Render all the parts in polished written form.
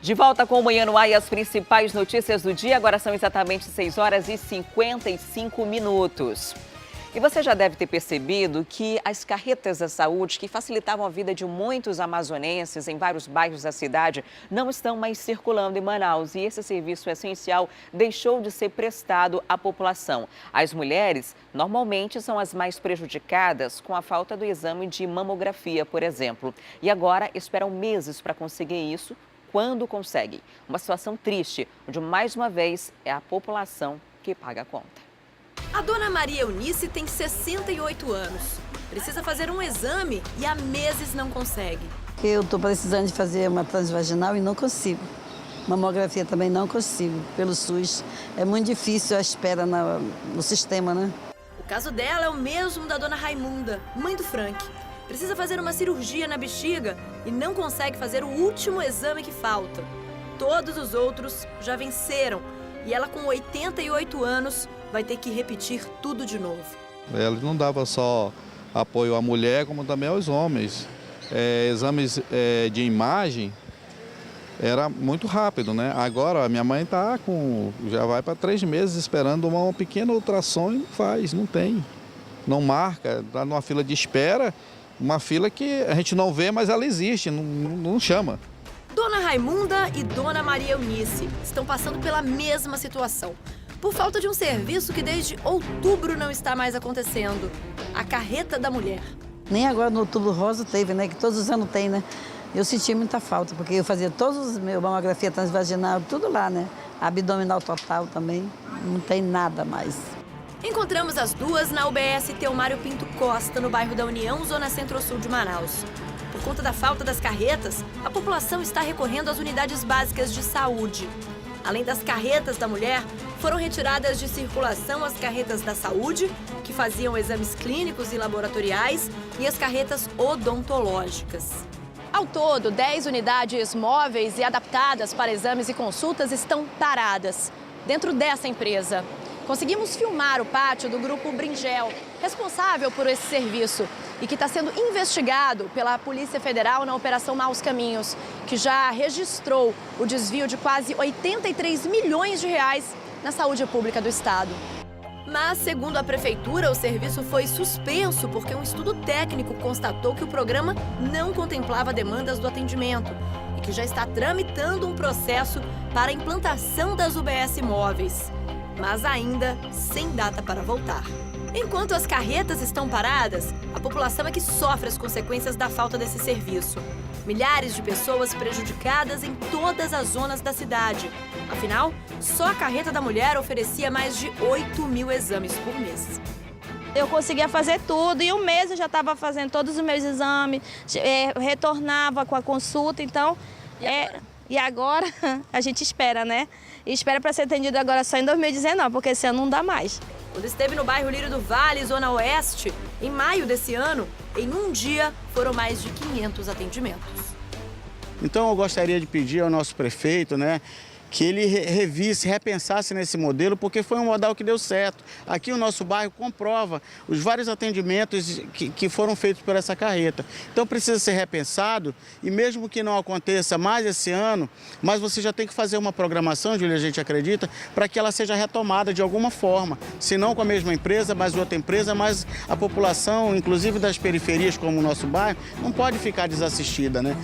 De volta com o Manhã no Ar e as principais notícias do dia. Agora são exatamente 6 horas e 55 minutos. E você já deve ter percebido que as carretas da saúde, que facilitavam a vida de muitos amazonenses em vários bairros da cidade, não estão mais circulando em Manaus. E esse serviço essencial deixou de ser prestado à população. As mulheres, normalmente, são as mais prejudicadas com a falta do exame de mamografia, por exemplo. E agora esperam meses para conseguir isso, quando conseguem. Uma situação triste, onde mais uma vez é a população que paga a conta. A dona Maria Eunice tem 68 anos. Precisa fazer um exame e há meses não consegue. Eu estou precisando de fazer uma transvaginal e não consigo. Mamografia também não consigo, pelo SUS. É muito difícil a espera no sistema, né? O caso dela é o mesmo da dona Raimunda, mãe do Frank. Precisa fazer uma cirurgia na bexiga e não consegue fazer o último exame que falta. Todos os outros já venceram e ela, com 88 anos, vai ter que repetir tudo de novo. Ela não dava só apoio à mulher, como também aos homens. Exames de imagem era muito rápido, né? Agora a minha mãe já vai para 3 meses esperando uma pequena ultrassom e não faz, não tem. Não marca, está numa fila de espera, uma fila que a gente não vê, mas ela existe, não chama. Dona Raimunda e Dona Maria Eunice estão passando pela mesma situação. Por falta de um serviço que desde outubro não está mais acontecendo. A carreta da mulher. Nem agora no Outubro Rosa teve, né? Que todos os anos tem, né? Eu senti muita falta, porque eu fazia todos os meus mamografia transvaginal, tudo lá, né? Abdominal total também. Não tem nada mais. Encontramos as duas na UBS Teomário Pinto Costa, no bairro da União, zona centro-sul de Manaus. Por conta da falta das carretas, a população está recorrendo às unidades básicas de saúde. Além das carretas da mulher, foram retiradas de circulação as carretas da saúde, que faziam exames clínicos e laboratoriais, e as carretas odontológicas. Ao todo, 10 unidades móveis e adaptadas para exames e consultas estão paradas dentro dessa empresa. Conseguimos filmar o pátio do Grupo Bringel, responsável por esse serviço e que está sendo investigado pela Polícia Federal na Operação Maus Caminhos, que já registrou o desvio de quase 83 milhões de reais na saúde pública do estado. Mas, segundo a Prefeitura, o serviço foi suspenso porque um estudo técnico constatou que o programa não contemplava demandas do atendimento e que já está tramitando um processo para a implantação das UBS móveis, mas ainda sem data para voltar. Enquanto as carretas estão paradas, a população é que sofre as consequências da falta desse serviço. Milhares de pessoas prejudicadas em todas as zonas da cidade. Afinal, só a carreta da mulher oferecia mais de 8 mil exames por mês. Eu conseguia fazer tudo, e um mês eu já estava fazendo todos os meus exames, retornava com a consulta, então... E agora a gente espera, né? E espera para ser atendido agora só em 2019, porque esse ano não dá mais. Quando esteve no bairro Lírio do Vale, Zona Oeste, em maio desse ano, em um dia foram mais de 500 atendimentos. Então eu gostaria de pedir ao nosso prefeito, né, que ele revisse, repensasse nesse modelo, porque foi um modal que deu certo. Aqui o nosso bairro comprova os vários atendimentos que foram feitos por essa carreta. Então precisa ser repensado, e mesmo que não aconteça mais esse ano, mas você já tem que fazer uma programação, Júlia, a gente acredita, para que ela seja retomada de alguma forma. Se não com a mesma empresa, mas outra empresa, mas a população, inclusive das periferias como o nosso bairro, não pode ficar desassistida, né?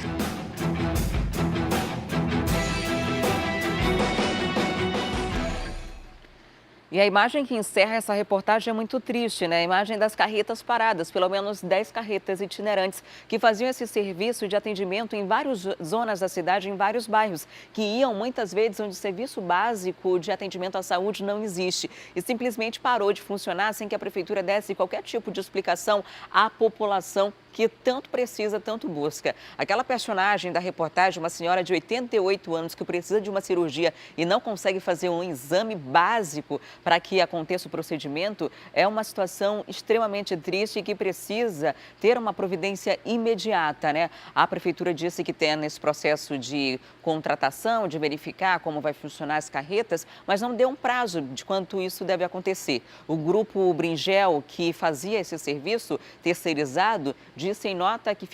E a imagem que encerra essa reportagem é muito triste, né? A imagem das carretas paradas, pelo menos 10 carretas itinerantes que faziam esse serviço de atendimento em várias zonas da cidade, em vários bairros, que iam muitas vezes onde o serviço básico de atendimento à saúde não existe e simplesmente parou de funcionar sem que a prefeitura desse qualquer tipo de explicação à população que tanto precisa, tanto busca. Aquela personagem da reportagem, uma senhora de 88 anos que precisa de uma cirurgia e não consegue fazer um exame básico para que aconteça o procedimento, é uma situação extremamente triste e que precisa ter uma providência imediata, né? A prefeitura disse que tem nesse processo de contratação, de verificar como vai funcionar as carretas, mas não deu um prazo de quanto isso deve acontecer. O grupo Bringel, que fazia esse serviço terceirizado, disse disse em nota que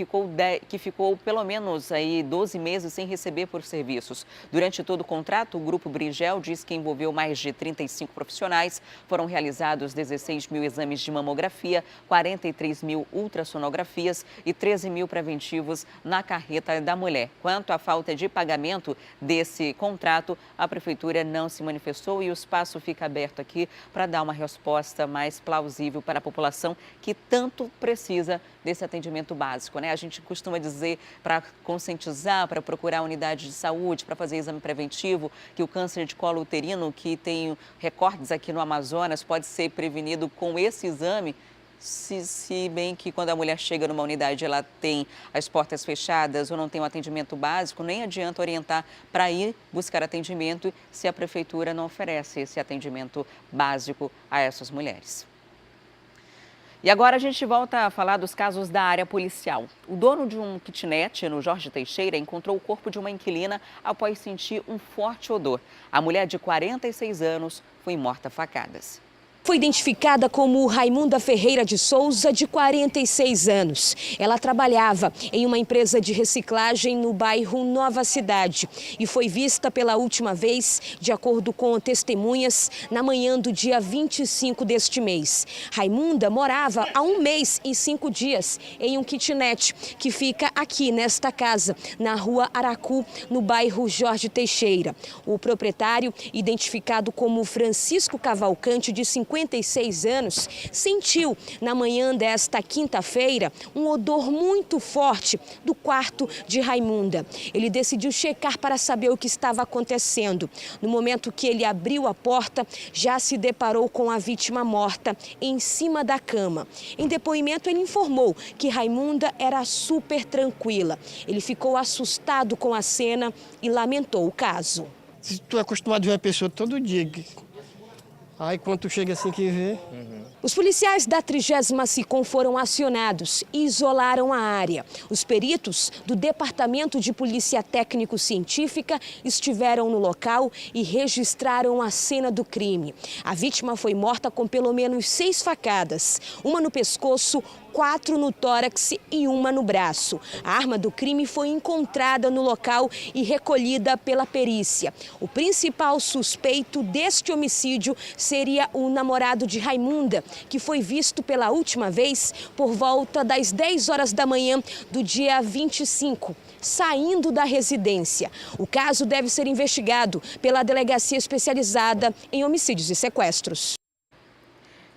ficou pelo menos 12 meses sem receber por serviços. Durante todo o contrato, o Grupo Brigel diz que envolveu mais de 35 profissionais. Foram realizados 16 mil exames de mamografia, 43 mil ultrassonografias e 13 mil preventivos na carreta da mulher. Quanto à falta de pagamento desse contrato, a Prefeitura não se manifestou e o espaço fica aberto aqui para dar uma resposta mais plausível para a população que tanto precisa desse atendimento básico, né? A gente costuma dizer para conscientizar, para procurar a unidade de saúde, para fazer exame preventivo, que o câncer de colo uterino, que tem recortes aqui no Amazonas, pode ser prevenido com esse exame. Se bem que quando a mulher chega numa unidade, ela tem as portas fechadas ou não tem um atendimento básico, nem adianta orientar para ir buscar atendimento se a prefeitura não oferece esse atendimento básico a essas mulheres. E agora a gente volta a falar dos casos da área policial. O dono de um kitnet no Jorge Teixeira encontrou o corpo de uma inquilina após sentir um forte odor. A mulher de 46 anos foi morta a facadas. Foi identificada como Raimunda Ferreira de Souza, de 46 anos. Ela trabalhava em uma empresa de reciclagem no bairro Nova Cidade e foi vista pela última vez, de acordo com testemunhas, na manhã do dia 25 deste mês. Raimunda morava há 1 mês e 5 dias em um kitnet que fica aqui nesta casa, na rua Aracu, no bairro Jorge Teixeira. O proprietário, identificado como Francisco Cavalcante, de 56 anos, sentiu na manhã desta quinta-feira um odor muito forte do quarto de Raimunda. Ele decidiu checar para saber o que estava acontecendo. No momento que ele abriu a porta, já se deparou com a vítima morta em cima da cama. Em depoimento, ele informou que Raimunda era super tranquila. Ele ficou assustado com a cena e lamentou o caso. Se tu é acostumado a ver a pessoa todo dia, aí quando tu chega assim que vê... Os policiais da 30ª SICOM foram acionados e isolaram a área. Os peritos do Departamento de Polícia Técnico-Científica estiveram no local e registraram a cena do crime. A vítima foi morta com pelo menos 6 facadas, uma no pescoço, 4 no tórax e uma no braço. A arma do crime foi encontrada no local e recolhida pela perícia. O principal suspeito deste homicídio seria o namorado de Raimunda, que foi visto pela última vez por volta das 10 horas da manhã do dia 25, saindo da residência. O caso deve ser investigado pela Delegacia Especializada em Homicídios e Sequestros.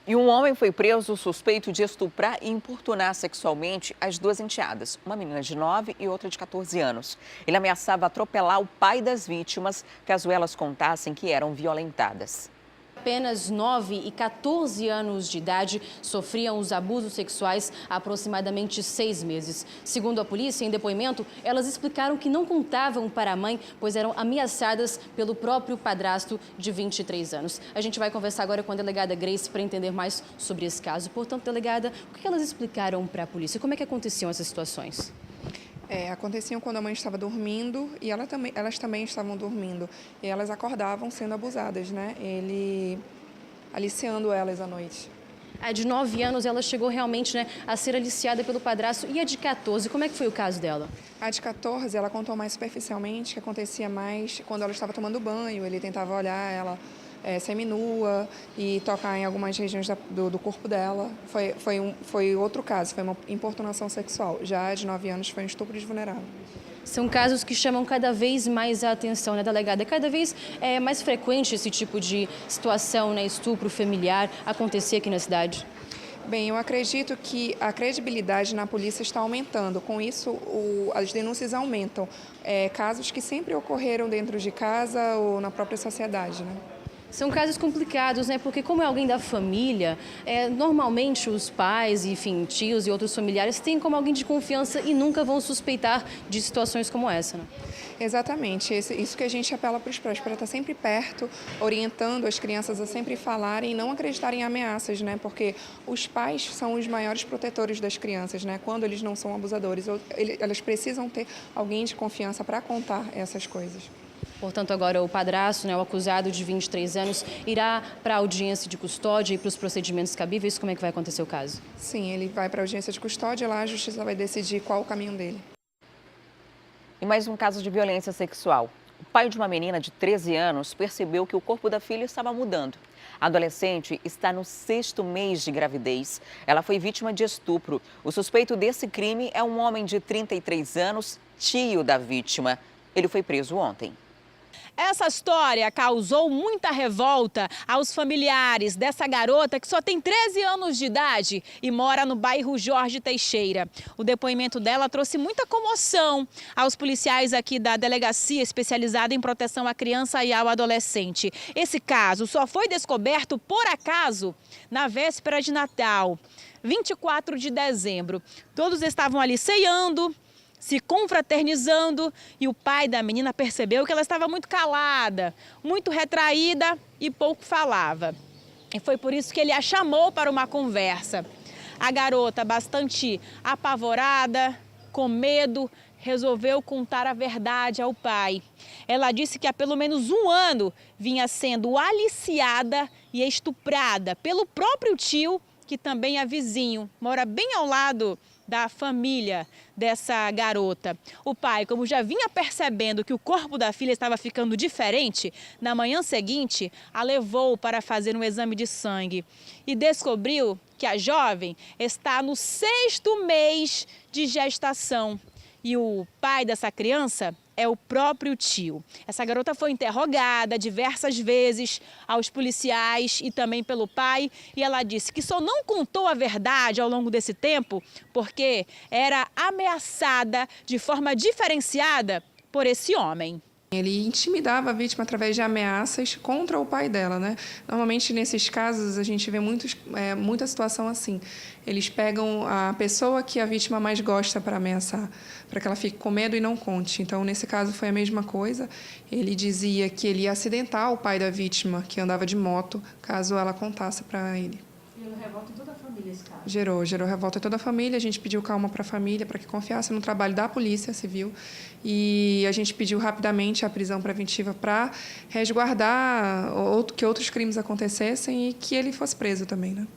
E um homem foi preso suspeito de estuprar e importunar sexualmente as 2 enteadas, uma menina de 9 e outra de 14 anos. Ele ameaçava atropelar o pai das vítimas caso elas contassem que eram violentadas. Apenas 9 e 14 anos de idade sofriam os abusos sexuais há aproximadamente 6 meses. Segundo a polícia, em depoimento, elas explicaram que não contavam para a mãe, pois eram ameaçadas pelo próprio padrasto de 23 anos. A gente vai conversar agora com a delegada Grace para entender mais sobre esse caso. Portanto, delegada, o que elas explicaram para a polícia? Como é que aconteciam essas situações? Aconteciam quando a mãe estava dormindo e elas também estavam dormindo. E elas acordavam sendo abusadas, né? Ele aliciando elas à noite. A de 9 anos, ela chegou realmente, né, a ser aliciada pelo padrasto. E a de 14, como é que foi o caso dela? A de 14, ela contou mais superficialmente que acontecia mais quando ela estava tomando banho. Ele tentava olhar ela seminua e tocar em algumas regiões do corpo dela. Foi outro caso, foi uma importunação sexual. Já a de 9 anos foi um estupro de vulnerável. São casos que chamam cada vez mais a atenção, né, delegada? Cada vez é mais frequente esse tipo de situação, né, estupro familiar, acontecer aqui na cidade? Bem, eu acredito que a credibilidade na polícia está aumentando. Com isso, as denúncias aumentam. Casos que sempre ocorreram dentro de casa ou na própria sociedade, né? São casos complicados, né? Porque como é alguém da família, normalmente os pais, enfim, tios e outros familiares têm como alguém de confiança e nunca vão suspeitar de situações como essa, né? Exatamente. Isso que a gente apela para os pais, para estar sempre perto, orientando as crianças a sempre falarem e não acreditarem em ameaças, né? Porque os pais são os maiores protetores das crianças, né? Quando eles não são abusadores. Elas precisam ter alguém de confiança para contar essas coisas. Portanto, agora o padrasto, o acusado de 23 anos, irá para a audiência de custódia e para os procedimentos cabíveis. Como é que vai acontecer o caso? Sim, ele vai para a audiência de custódia, lá a justiça vai decidir qual o caminho dele. E mais um caso de violência sexual. O pai de uma menina de 13 anos percebeu que o corpo da filha estava mudando. A adolescente está no 6º mês de gravidez. Ela foi vítima de estupro. O suspeito desse crime é um homem de 33 anos, tio da vítima. Ele foi preso ontem. Essa história causou muita revolta aos familiares dessa garota que só tem 13 anos de idade e mora no bairro Jorge Teixeira. O depoimento dela trouxe muita comoção aos policiais aqui da delegacia especializada em proteção à criança e ao adolescente. Esse caso só foi descoberto por acaso na véspera de Natal, 24 de dezembro. Todos estavam ali ceando, se confraternizando, e o pai da menina percebeu que ela estava muito calada, muito retraída e pouco falava. E foi por isso que ele a chamou para uma conversa. A garota, bastante apavorada, com medo, resolveu contar a verdade ao pai. Ela disse que há pelo menos um ano vinha sendo aliciada e estuprada pelo próprio tio, que também é vizinho, mora bem ao lado da família dessa garota. O pai, como já vinha percebendo que o corpo da filha estava ficando diferente, na manhã seguinte a levou para fazer um exame de sangue e descobriu que a jovem está no 6º mês de gestação. E o pai dessa criança é o próprio tio. Essa garota foi interrogada diversas vezes aos policiais e também pelo pai, e ela disse que só não contou a verdade ao longo desse tempo porque era ameaçada de forma diferenciada por esse homem. Ele intimidava a vítima através de ameaças contra o pai dela, né? Normalmente, nesses casos, a gente vê muita situação assim. Eles pegam a pessoa que a vítima mais gosta para ameaçar, para que ela fique com medo e não conte. Então, nesse caso, foi a mesma coisa. Ele dizia que ele ia acidentar o pai da vítima, que andava de moto, caso ela contasse para ele. Gerou revolta em toda a família esse caso? Gerou revolta em toda a família. A gente pediu calma para a família, para que confiasse no trabalho da Polícia Civil. E a gente pediu rapidamente a prisão preventiva para resguardar que outros crimes acontecessem e que ele fosse preso também, né?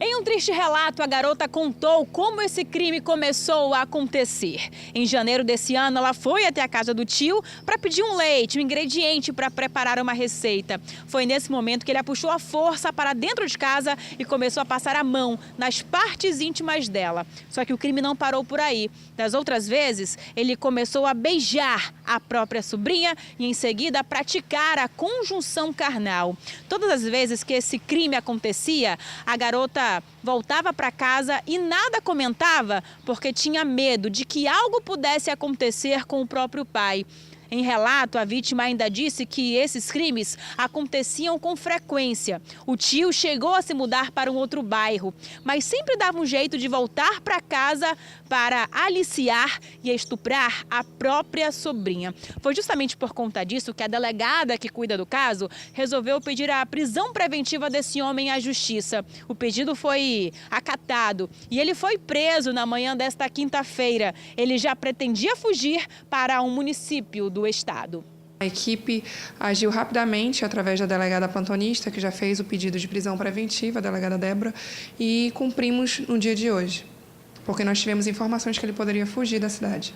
Em um triste relato, a garota contou como esse crime começou a acontecer. Em janeiro desse ano, ela foi até a casa do tio para pedir um leite, um ingrediente para preparar uma receita. Foi nesse momento que ele a puxou à força para dentro de casa e começou a passar a mão nas partes íntimas dela. Só que o crime não parou por aí. Das outras vezes, ele começou a beijar a própria sobrinha e, em seguida, a praticar a conjunção carnal. Todas as vezes que esse crime acontecia, a garota voltava para casa e nada comentava porque tinha medo de que algo pudesse acontecer com o próprio pai. Em relato, a vítima ainda disse que esses crimes aconteciam com frequência. O tio chegou a se mudar para um outro bairro, mas sempre dava um jeito de voltar para casa para aliciar e estuprar a própria sobrinha. Foi justamente por conta disso que a delegada que cuida do caso resolveu pedir a prisão preventiva desse homem à justiça. O pedido foi acatado e ele foi preso na manhã desta quinta-feira. Ele já pretendia fugir para um município do estado. A equipe agiu rapidamente através da delegada plantonista, que já fez o pedido de prisão preventiva, a delegada Débora, e cumprimos no dia de hoje, porque nós tivemos informações que ele poderia fugir da cidade.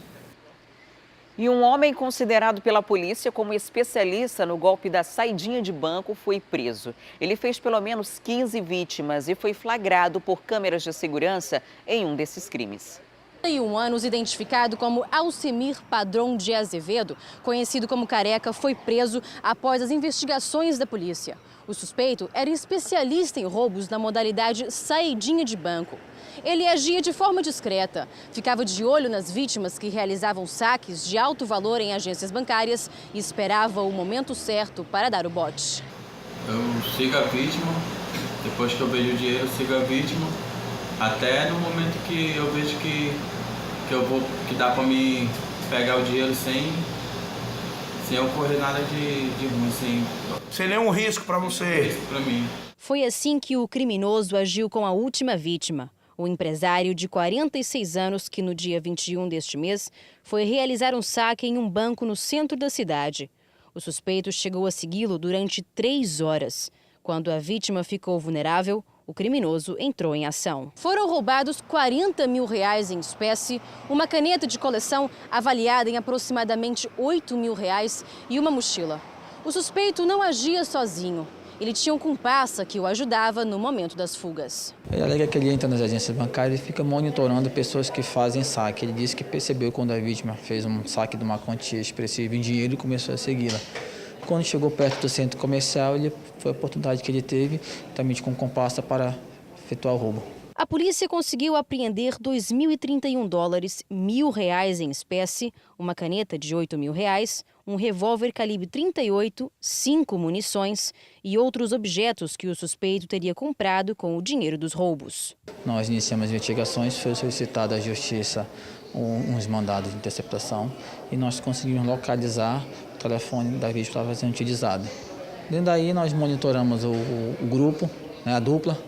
E um homem considerado pela polícia como especialista no golpe da saidinha de banco foi preso. Ele fez pelo menos 15 vítimas e foi flagrado por câmeras de segurança em um desses crimes. 31 anos, identificado como Alcemir Padrão de Azevedo, conhecido como Careca, foi preso após as investigações da polícia. O suspeito era especialista em roubos na modalidade saidinha de banco. Ele agia de forma discreta, ficava de olho nas vítimas que realizavam saques de alto valor em agências bancárias e esperava o momento certo para dar o bote. Eu sigo a vítima, depois que eu vejo o dinheiro, eu sigo a vítima, até no momento que eu vejo que dá para me pegar o dinheiro sem ocorrer nada de ruim, sem nenhum risco para você. Risco para mim. Foi assim que o criminoso agiu com a última vítima, o empresário de 46 anos que no dia 21 deste mês foi realizar um saque em um banco no centro da cidade. O suspeito chegou a segui-lo durante 3 horas. Quando a vítima ficou vulnerável, o criminoso entrou em ação. Foram roubados R$40 mil em espécie, uma caneta de coleção avaliada em aproximadamente R$8 mil e uma mochila. O suspeito não agia sozinho. Ele tinha um comparsa que o ajudava no momento das fugas. Ele alega que ele entra nas agências bancárias e fica monitorando pessoas que fazem saque. Ele disse que percebeu quando a vítima fez um saque de uma quantia expressiva em dinheiro e começou a segui-la. Quando chegou perto do centro comercial, foi a oportunidade que ele teve, também com comparsa, para efetuar o roubo. A polícia conseguiu apreender $2.031, R$1.000 em espécie, uma caneta de R$8 mil, um revólver calibre 38, 5 munições e outros objetos que o suspeito teria comprado com o dinheiro dos roubos. Nós iniciamos investigações, foi solicitado à Justiça uns mandados de interceptação e nós conseguimos localizar o telefone da vítima que estava sendo utilizado. Dentro daí nós monitoramos o grupo, né, a dupla,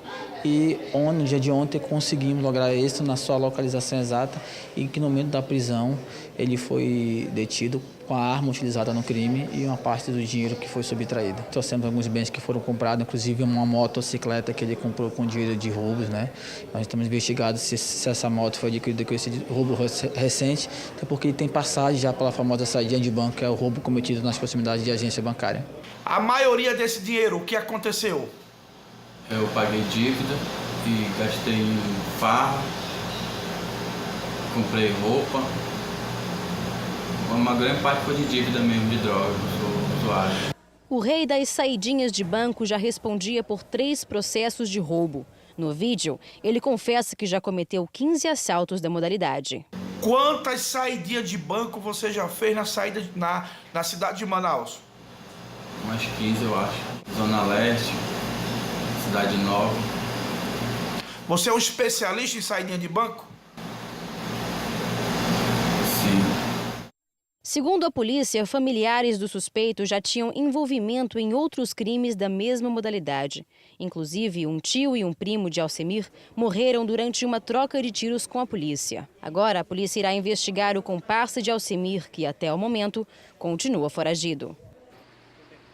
e no dia de ontem conseguimos lograr isso na sua localização exata e que no momento da prisão ele foi detido com a arma utilizada no crime e uma parte do dinheiro que foi subtraída. Trouxemos alguns bens que foram comprados, inclusive uma motocicleta que ele comprou com dinheiro de roubos, né? Nós estamos investigando se essa moto foi adquirida com esse roubo recente, até porque ele tem passagem já pela famosa saidinha de banco, que é o roubo cometido nas proximidades de agência bancária. A maioria desse dinheiro, o que aconteceu? Eu paguei dívida e gastei em farra, comprei roupa. Uma grande parte foi de dívida mesmo, de droga, eu sou usuário. O rei das saidinhas de banco já respondia por 3 processos de roubo. No vídeo, ele confessa que já cometeu 15 assaltos da modalidade. Quantas saidinhas de banco você já fez na cidade de Manaus? Umas 15, eu acho. Zona Leste, Cidade Nova. Você é um especialista em saidinha de banco? Sim. Segundo a polícia, familiares do suspeito já tinham envolvimento em outros crimes da mesma modalidade. Inclusive, um tio e um primo de Alcemir morreram durante uma troca de tiros com a polícia. Agora, a polícia irá investigar o comparsa de Alcemir, que até o momento continua foragido.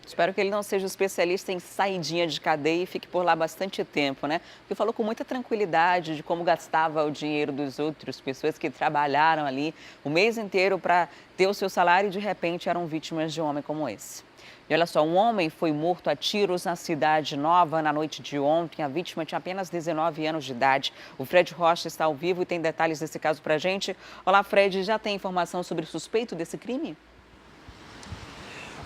Espero que ele não seja especialista em saidinha de cadeia e fique por lá bastante tempo, né? Porque falou com muita tranquilidade de como gastava o dinheiro dos outros, pessoas que trabalharam ali o mês inteiro para ter o seu salário e de repente eram vítimas de um homem como esse. E olha só, um homem foi morto a tiros na Cidade Nova na noite de ontem. A vítima tinha apenas 19 anos de idade. O Fred Rocha está ao vivo e tem detalhes desse caso para a gente. Olá, Fred, já tem informação sobre o suspeito desse crime?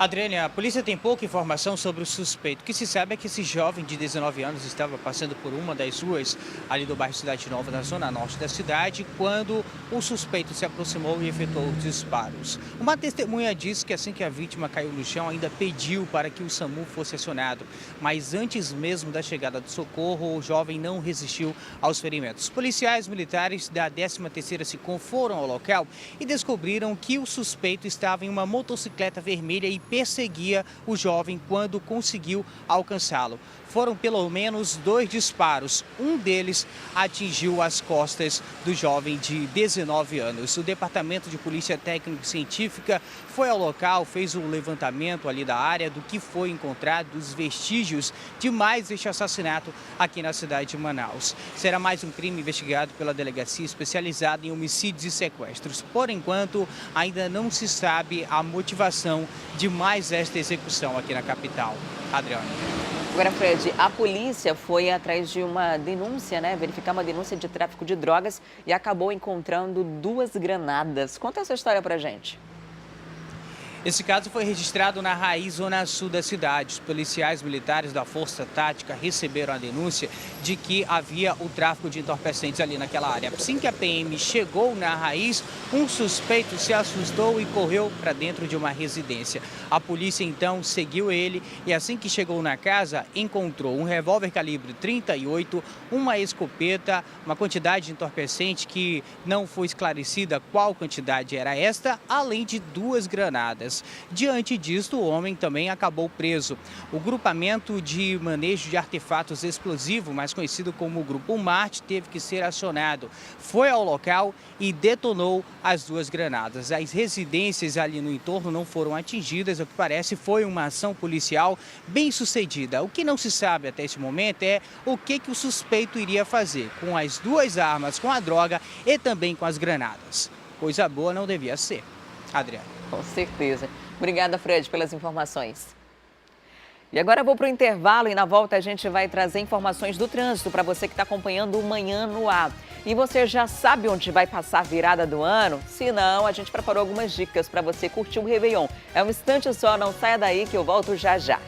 Adriane, a polícia tem pouca informação sobre o suspeito. O que se sabe é que esse jovem de 19 anos estava passando por uma das ruas ali do bairro Cidade Nova, na zona norte da cidade, quando o suspeito se aproximou e efetuou os disparos. Uma testemunha disse que assim que a vítima caiu no chão, ainda pediu para que o SAMU fosse acionado. Mas antes mesmo da chegada do socorro, o jovem não resistiu aos ferimentos. Os policiais militares da 13ª SICOM foram ao local e descobriram que o suspeito estava em uma motocicleta vermelha e perseguia o jovem quando conseguiu alcançá-lo. Foram pelo menos 2 disparos. Um deles atingiu as costas do jovem de 19 anos. O Departamento de Polícia Técnico-Científica foi ao local, fez o levantamento ali da área do que foi encontrado, dos vestígios de mais este assassinato aqui na cidade de Manaus. Será mais um crime investigado pela delegacia especializada em homicídios e sequestros. Por enquanto, ainda não se sabe a motivação de mais esta execução aqui na capital. Adriane. Agora, Fred, a polícia foi atrás de uma denúncia, né? Verificar uma denúncia de tráfico de drogas e acabou encontrando 2 granadas. Conta essa história pra gente. Esse caso foi registrado na Raiz, zona sul da cidade. Os policiais militares da Força Tática receberam a denúncia de que havia o tráfico de entorpecentes ali naquela área. Assim que a PM chegou na Raiz, um suspeito se assustou e correu para dentro de uma residência. A polícia então seguiu ele e assim que chegou na casa, encontrou um revólver calibre 38, uma escopeta, uma quantidade de entorpecente que não foi esclarecida qual quantidade era esta, além de 2 granadas. áreas. Diante disto, o homem também acabou preso. O grupamento de manejo de artefatos explosivos, mais conhecido como o Grupo Marte, teve que ser acionado. Foi ao local e detonou as 2 granadas. As residências ali no entorno não foram atingidas, o que parece foi uma ação policial bem sucedida. O que não se sabe até esse momento é o que o suspeito iria fazer com as 2 armas, com a droga e também com as granadas. Coisa boa não devia ser. Adriana. Com certeza. Obrigada, Fred, pelas informações. E agora eu vou para o intervalo e na volta a gente vai trazer informações do trânsito para você que está acompanhando o Manhã no Ar. E você já sabe onde vai passar a virada do ano? Se não, a gente preparou algumas dicas para você curtir o Réveillon. É um instante só, não saia daí que eu volto já já.